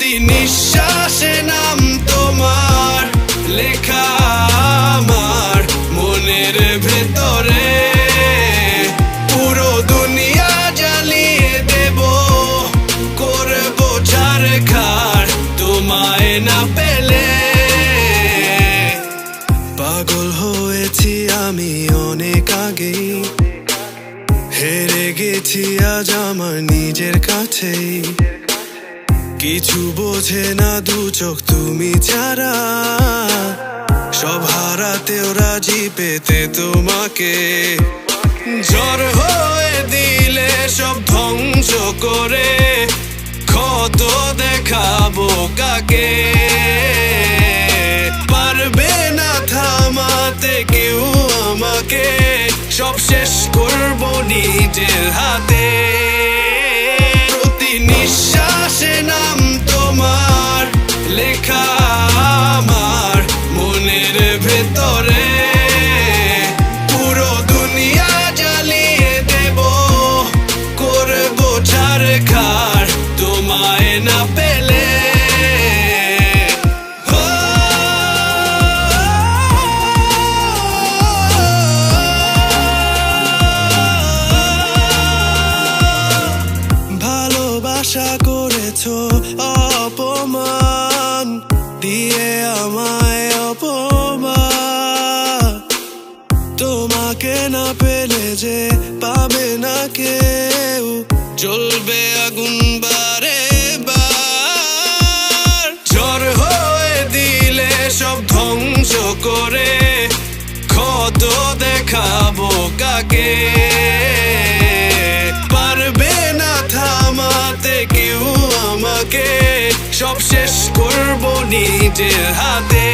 প্রতি নিঃশ্বাসে নাম তোমার লেখা আমার মনের ভেতরে। পুরো দুনিয়া জ্বালিয়ে দেব, করবো ছারখার তোমায় না পেলে। পাগল হয়েছি আমি অনেক আগেই, হেরে গেছি আজ আমার নিজের কাছেই। কিছু বোঝে না দু চোখ তুমি ছাড়া, সব হারাতেও রাজি পেতে তোমাকে। ঝড় হয়ে দিলে সব ধ্বংস করে, ক্ষত দেখাবো কাকে। পারবে না থামাতে কেউ আমাকে, সব শেষ করবো নিজের হাতে। প্রতি নিঃশ্বাসে নাম তোমার লেখা আমার মনের ভেতরে। পুরো দুনিয়া জ্বালিয়ে দেব, করবো ছারখার তোমায় না পেলে। আশা করেছো অপমান দিয়ে আমায় অপমান, তোমাকে না পেলে যে পাবে না কেউ, জ্বলবে আগুন বারে বার। ঝড় হয়ে দিলে সব ধ্বংস করে, ক্ষত দেখাবো কাকে। পারবে না থামাতে কেউ আমাকে, সব শেষ করবো নিজের হাতে।